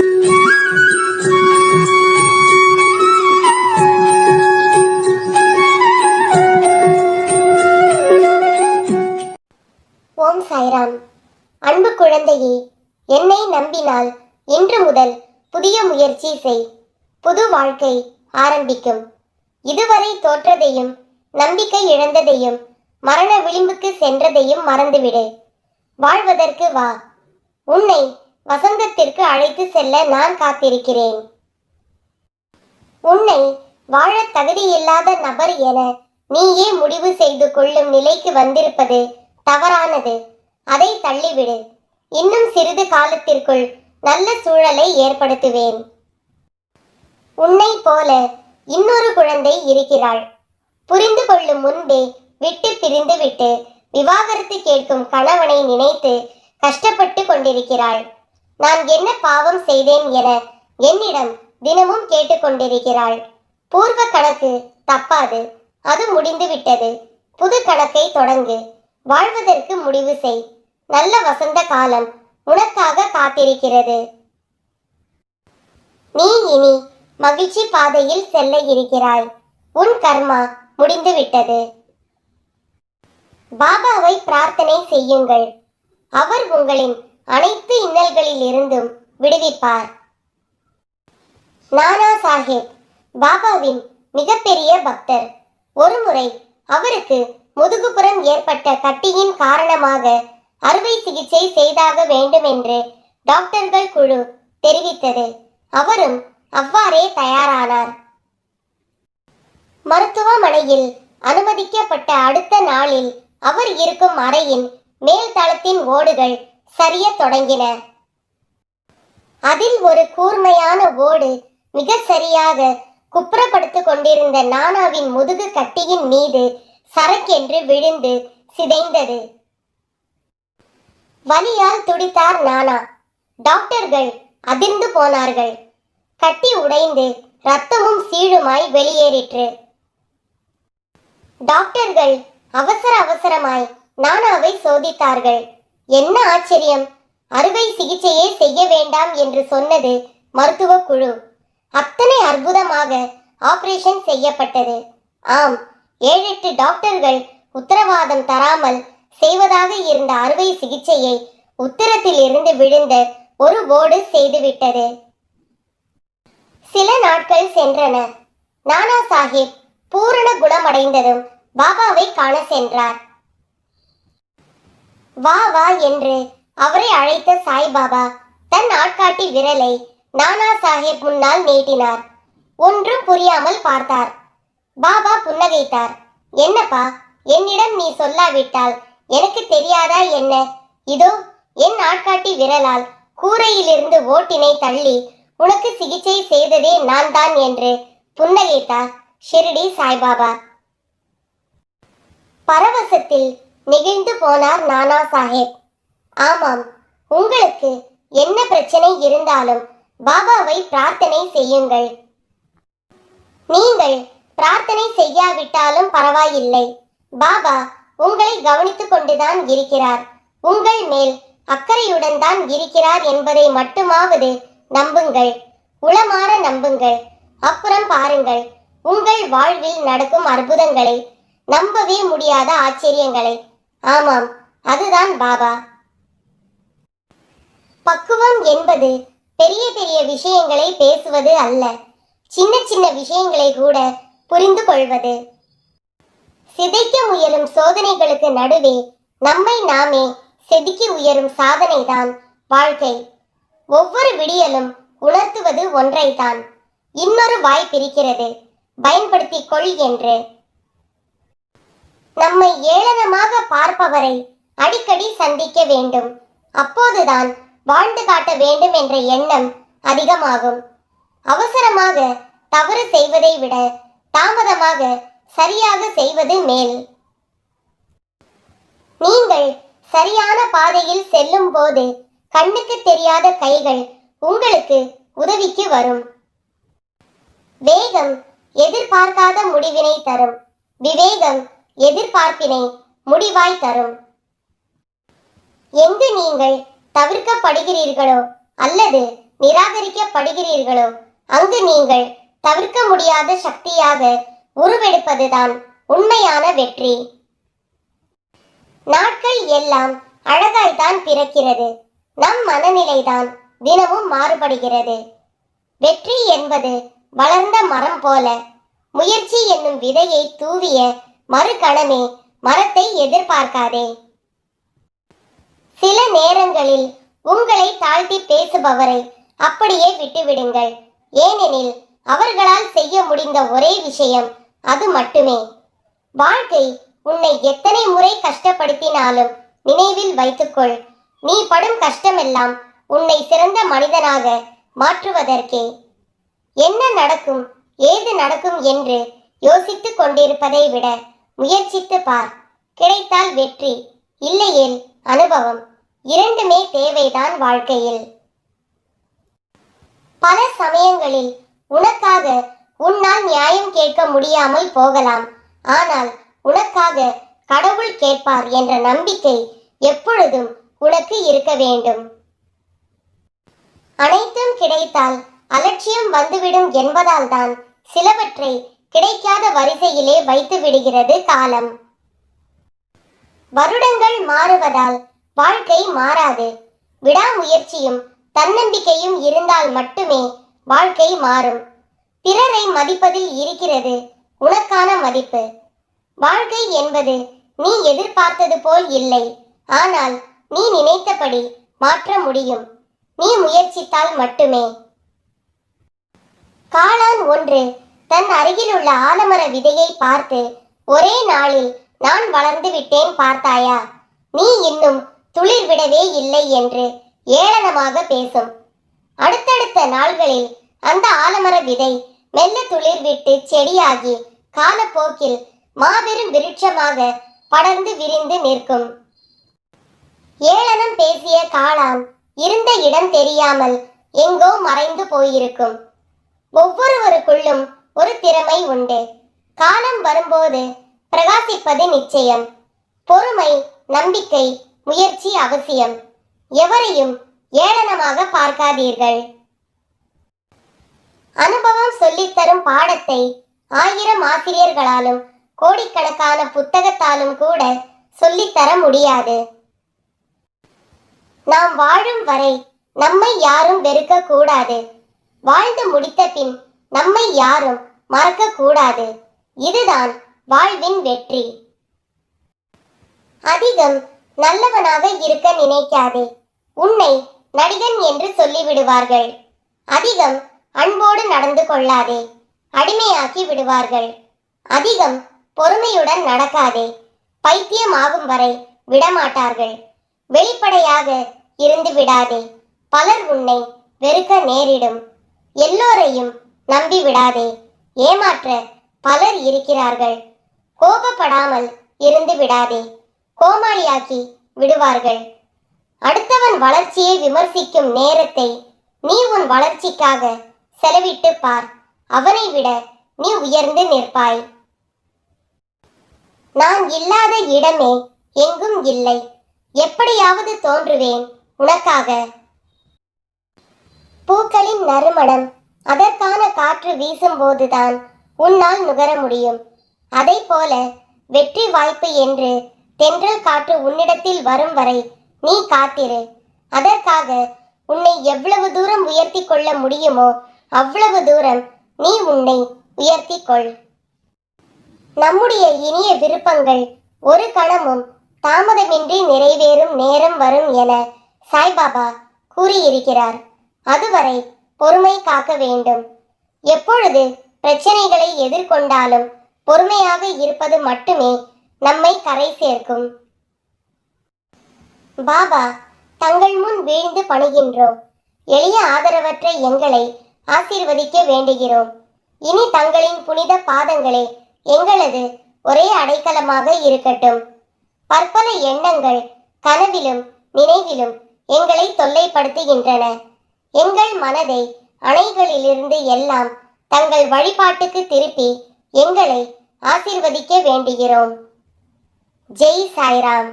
ஓம் சாய்ராம். அன்பு குழந்தையே, என்னை நம்பினால் இன்று முதல் புதிய முயற்சி செய். புது வாழ்க்கை ஆரம்பிக்கும். இதுவரை தோற்றதையும் நம்பிக்கை இழந்ததையும் மரண விளிம்புக்கு சென்றதையும் மறந்துவிடு. வாழ்வதற்கு வா. உன்னை வசந்தத்திற்கு அழைத்து செல்ல நான் காத்திருக்கிறேன். உன்னை வாழ தகுதியில்லாத நபர் என நீயே முடிவு செய்து கொள்ளும் நிலைக்கு வந்திருப்பது தவறானது. அதை தள்ளிவிடு. இன்னும் சிறிது காலத்திற்குள் நல்ல சூழலை ஏற்படுத்துவேன். உன்னை போல இன்னொரு குழந்தை இருக்கிறாள். புரிந்து கொள்ளும் முன்பே விட்டு பிரிந்து விட்டு விவாகரத்து கேட்கும் கணவனை நினைத்து கஷ்டப்பட்டு கொண்டிருக்கிறாள். நான் என்ன பாவம் செய்தேன் என என்னிடம் தினமும் கேட்டுக்கொண்டிருக்கிறாள். பூர்வ கணக்கு தப்பாது. அது முடிந்து விட்டது. புது கணக்கை தொடங்கு. வாழ்வதற்கு முடிவு செய். நல்ல வசந்த காலம் உனக்காக காத்திருக்கிறது. நீ இனி மகிழ்ச்சி பாதையில் செல்ல இருக்கிறாய். உன் கர்மா முடிந்து விட்டது. பாபாவை பிரார்த்தனை செய்யுங்கள். அவர் உங்களின் அனைத்து இன்னல்களில் இருந்தும் விடுவிப்பார். நானா சாஹேப் பாபாவின் மிகப்பெரிய பக்தர். ஒருமுறை அவருக்கு முதுகுப்புறம் ஏற்பட்ட கட்டியின் காரணமாக அறுவை சிகிச்சை செய்தாக வேண்டும் என்று டாக்டர்கள் குழு தெரிவித்தது. அவரும் அவ்வாறே தயாரானார். மருத்துவமனையில் அனுமதிக்கப்பட்ட அடுத்த நாளில் அவர் இருக்கும் அறையின் மேல் தளத்தின் ஓடுகள் சரிய தொடங்கின. அதில் ஒரு கூர்மையான ஓடு மிக சரியாக குப்புறப்படுத்திக் கொண்டிருந்த நானாவின் முதுகு கட்டியின் மீது சரக்கென்று விழுந்து சிதைந்தது. வலியால் துடித்தார் நானா. டாக்டர்கள் அதிர்ந்து போனார்கள். கட்டி உடைந்து இரத்தமும் சீழுமாய் வெளியேறிற்று. டாக்டர்கள் அவசரமாய் நானாவை சோதித்தார்கள். என்ன ஆச்சரியம்! அறுவை சிகிச்சையே செய்ய வேண்டாம் என்று சொன்னது மருத்துவ குழு. அத்தனை அற்புதமாக ஆபரேஷன் செய்யப்பட்டது. ஆம், 7-8 டாக்டர்கள் உத்தரவாதம் தராமல் செய்வதாக இருந்த அறுவை சிகிச்சையை உத்தரத்தில் இருந்து விழுந்த ஒரு போர்டு செய்துவிட்டது. சில நாட்கள் சென்றன. நானா சாஹிப் பூரண குணமடைந்ததும் பாபாவை காண சென்றார். வா வா என்று அவரை அழைத்த சாய்பாபா தன் ஆட்காட்டி விரலை நானா சாஹிப் முன்னால் நீட்டினார். ஒன்றும் புரியாமல் பார்த்தார். பாபா புன்னகைத்தார். என்னப்பா, என்னிடம் நீ சொல்லாவிட்டால் எனக்கு தெரியாதா என்ன? இதோ என் ஆட்காட்டி விரலால் கூரையிலிருந்து ஓட்டினை தள்ளி உனக்கு சிகிச்சை செய்ததே நான் தான் என்று புன்னகைத்தார் ஷிரடி சாய்பாபா. பரவசத்தில் நெகிழ்ந்து போனார் நானா சாஹேப். ஆமாம், உங்களுக்கு என்ன பிரச்சனை இருந்தாலும் பாபாவை பிரார்த்தனை செய்யுங்கள். நீங்கள் பிரார்த்தனை செய்யாவிட்டாலும் பரவாயில்லை. பாபா உங்களை கவனித்துக் கொண்டுதான் இருக்கிறார். உங்கள் மேல் அக்கறையுடன் தான் இருக்கிறார் என்பதை மட்டுமாவது நம்புங்கள். உளமாற நம்புங்கள். அப்புறம் பாருங்கள் உங்கள் வாழ்வில் நடக்கும் அற்புதங்களை, நம்பவே முடியாத ஆச்சரியங்களை. ஆமாம், அதுதான் பாபா. பக்குவம் என்பது பெரிய பெரிய விஷயங்களை பேசுவது அல்ல, சின்ன சின்ன விஷயங்களை கூட புரிந்து கொள்வது. சிதைக்க முயலும் சோதனைகளுக்கு நடுவே நம்மை நாமே செதுக்கி உயரும் சாதனைதான் வாழ்க்கை. ஒவ்வொரு விடியலும் உணர்த்துவது ஒன்றைத்தான். இன்னொரு வாய்ப்பிருக்கிறது, பயன்படுத்திக் கொள் என்று. நம்மை ஏளனமாக பார்ப்பவரை அடிக்கடி சந்திக்க வேண்டும். அப்போதுதான் வாழ்ந்து காட்ட வேண்டும் என்ற எண்ணம் அதிகமாகும். அவசரமாக தவறு செய்வதை விட தாமதமாக சரியாக செய்வது மேல். நீங்கள் சரியான பாதையில் செல்லும் போது கண்ணுக்கு தெரியாத கைகள் உங்களுக்கு உதவிக்கு வரும். வேகம் எதிர்பார்க்காத முடிவினை தரும். விவேகம் எதிர்பார்ப்பினை முடிவாய் தரும். எங்கு நீங்கள் தவிர்க்கப்படுகிறீர்களோ அல்லது நிராகரிக்கப்படுகிறீர்களோ அங்கு நீங்கள் தவிர்க்க முடியாத சக்தியாக உருவெடுப்பதுதான் உண்மையான வெற்றி. நாட்கள் எல்லாம் அழகாய்தான் பிறக்கிறது. நம் மனநிலைதான் தினமும் மாறுபடுகிறது. வெற்றி என்பது வளர்ந்த மரம் போல. முயற்சி என்னும் விதையை தூவிய மறுகணமே மரத்தை எதிர்பார்க்காதே. சில நேரங்களில் உங்களை தாழ்த்தி பேசுபவரை அப்படியே விட்டுவிடுங்கள். ஏனெனில் அவர்களால் செய்ய முடிந்த ஒரே விஷயம் அது மட்டுமே. வாழ்க்கை உன்னை எத்தனை முறை கஷ்டப்படுத்தினாலும் நினைவில் வைத்துக்கொள், நீ படும் கஷ்டமெல்லாம் உன்னை சிறந்த மனிதனாக மாற்றுவதற்கே. என்ன நடக்கும் ஏது நடக்கும் என்று யோசித்துக் கொண்டிருப்பதை விட முயற்சித்து பார். கிடைத்தால் வெற்றி, இல்லையேல் அனுபவம். இரண்டுமே தேவைதான் வாழ்க்கையில். பல சமயங்களில் உனக்காக உன்னால் நியாயம் கேட்க முடியாமல் போகலாம். ஆனால் உனக்காக கடவுள் கேட்பார் என்ற நம்பிக்கை எப்பொழுதும் உனக்கு இருக்க வேண்டும். அனைத்தும் கிடைத்தால் அலட்சியம் வந்துவிடும் என்பதால் தான் சிலவற்றை கிடைக்காத வரிசையிலே வைத்து விடுகிறது காலம். வருடங்கள் மாறுவதால் வாழ்க்கை மாறாது. விடாமுயற்சியும் தன்னம்பிக்கையும் இருந்தால் மட்டுமே வாழ்க்கை மாறும். பிறரை மதிப்பதில் இருக்கிறது உனக்கான மதிப்பு. வாழ்க்கை என்பது நீ எதிர்பார்த்தது போல் இல்லை. ஆனால் நீ நினைத்தபடி மாற்ற முடியும், நீ முயற்சித்தால் மட்டுமே. காளான் ஒன்று தன் அருகிலுள்ள ஆலமர விதையை பார்த்து, ஒரே நாளில் நான் வளர்ந்து விட்டேன் பார்த்தாயா, நீ இன்னும் துளிர் விடவே இல்லை என்று ஏளனமாக பேசும். அடுத்தடுத்த நாள்களில் அந்த ஆலமர விதை மெல்ல துளிர் விட்டு செடியாகி காலப்போக்கில் மாபெரும் விருட்சமாக படர்ந்து விரிந்து நிற்கும். ஏளனம் பேசிய காளான் இருந்த இடம் தெரியாமல் எங்கோ மறைந்து போயிருக்கும். ஒவ்வொருவருக்குள்ளும் ஒரு திறமை உண்டு. காலம் வரும்போது பிரகாசிப்பது நிச்சயம். பொறுமை, நம்பிக்கை, முயற்சி அவசியம். எவரையும் ஏளனமாக பார்க்காதீர்கள். அனுபவம் சொல்லித்தரும் பாடத்தை 1000 ஆசிரியர்களாலும் கோடிக்கணக்கான புத்தகத்தாலும் கூட சொல்லித்தர முடியாது. நாம் வாழும் வரை நம்மை யாரும் வெறுக்க கூடாது. வாழ்ந்து முடித்த பின் நம்மை யாரும் மறக்க கூடாது. இதுதான் வாழ்வின் வெற்றி. அதிகம் நல்லவனாக இருக்க நினைக்காதே. உன்னை நடிகன் என்று சொல்லிவிடுவார்கள். அதிகம் அன்போடு நடந்து கொள்ளாதே, அடிமையாக்கி விடுவார்கள். அதிகம் பொறுமையுடன் நடக்காதே, பைத்தியமாகும் வரை விடமாட்டார்கள். வெளிப்படையாக இருந்து விடாதே, பலர் உன்னை வெறுக்க நேரிடும். எல்லோரையும் நம்பி விடாதே, ஏமாற்ற பலர் இருக்கிறார்கள். கோபப்படாமல் இருந்து விடாதே, கோமாளியாக்கி விடுவார்கள். அடுத்தவன் வளர்ச்சியை விமர்சிக்கும் நேரத்தை நீ உன் வளர்ச்சிக்காக செலவிட்டு பார். அவனை விட நீ உயர்ந்து நிற்பாய். நான் இல்லாத இடமே எங்கும் இல்லை, எப்படியாவது தோன்றுவேன் உனக்காக. பூக்களின் நறுமணம் அதற்கான காற்று வீசும்போதுதான் உன்னால் நுகர முடியும். அதை போல வெற்றி வாய்ப்பு என்று தென்றல் காற்று உன்னிடத்தில் வரும் வரை நீ காத்திரு. அதற்காக உன்னை எவ்வளவு தூரம் உயர்த்தி கொள்ள முடியுமோ அவ்வளவு தூரம் நீ உன்னை உயர்த்தி கொள். நம்முடைய இனிய விருப்பங்கள் ஒரு கணமும் தாமதமின்றி நிறைவேறும் நேரம் வரும் என சாய்பாபா கூறியிருக்கிறார். அதுவரை பொறுமை காக்க வேண்டும். எப்பொழுது பிரச்சனைகளை எதிர்கொண்டாலும் பொறுமையாக இருப்பது மட்டுமே நம்மை கரை சேர்க்கும். பாபா, தங்கள் முன் வீழ்ந்து பணிகின்றோம். எளிய ஆதரவற்ற எங்களை ஆசீர்வதிக்க வேண்டுகிறோம். இனி தங்களின் புனித பாதங்களே எங்களது ஒரே அடைக்கலமாக இருக்கட்டும். பற்பல எண்ணங்கள் கனவிலும் நினைவிலும் எங்களை தொல்லைப்படுத்துகின்றன. எங்கள் மனதை அணைகளிலிருந்து எல்லாம் தங்கள் வழிபாட்டுக்கு திருப்பி எங்களை ஆசீர்வதிக்க வேண்டுகிறோம். ஜெய் சாய்ராம்.